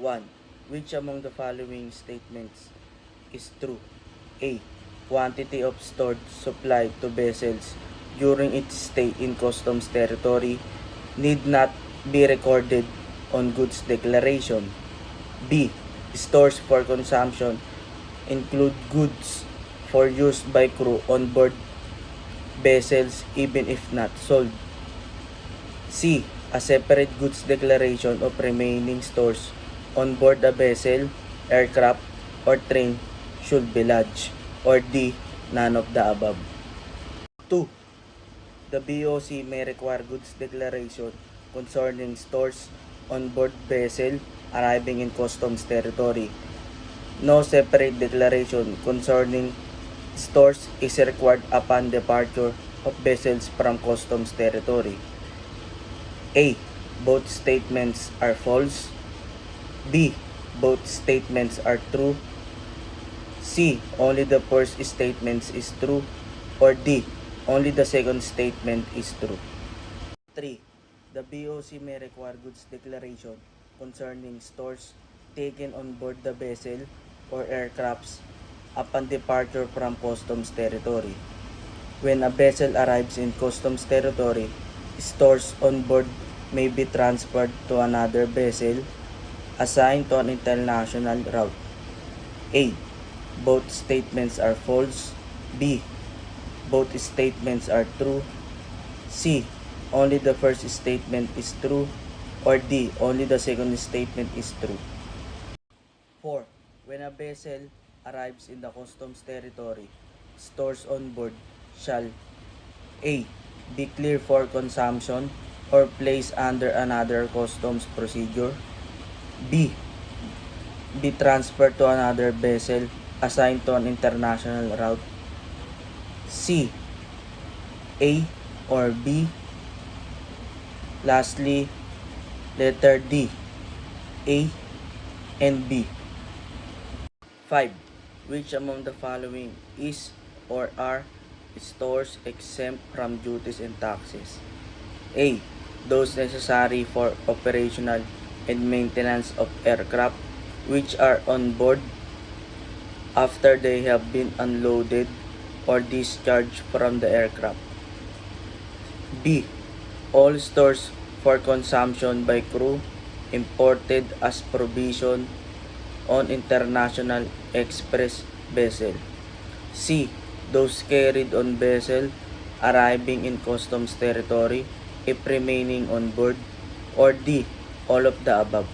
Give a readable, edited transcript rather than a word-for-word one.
1. Which among the following statements is true? A. Quantity of stored supply to vessels during its stay in customs territory need not be recorded on goods declaration. B. Stores for consumption include goods for use by crew on board vessels even if not sold. C. A separate goods declaration of remaining stores on board a vessel, aircraft, or train should be lodged. Or D. None of the above. 2. The BOC may require goods declaration concerning stores on board vessel arriving in customs territory. No separate declaration concerning stores is required upon departure of vessels from customs territory. A. Both statements are false. B. Both statements are true. C. Only the first statement is true. Or D. Only the second statement is true. 3. The BOC may require goods declaration concerning stores taken on board the vessel or aircrafts upon departure from customs territory. When a vessel arrives in customs territory, stores on board may be transferred to another vessel assigned to an international route. A. Both statements are false. B. Both statements are true. C. Only the first statement is true. Or D. Only the second statement is true. 4. When a vessel arrives in the customs territory, stores on board shall A. Be clear for consumption or placed under another customs procedure. B. Be transferred to another vessel assigned to an international route. C. A or B. Lastly, letter D. A and B. 5. Which among the following is or are stores exempt from duties and taxes? A. Those necessary for operational and maintenance of aircraft which are on board after they have been unloaded or discharged from the aircraft. B. All stores for consumption by crew imported as provision on international express vessel. C. Those carried on vessel arriving in customs territory if remaining on board. Or D. All of the above.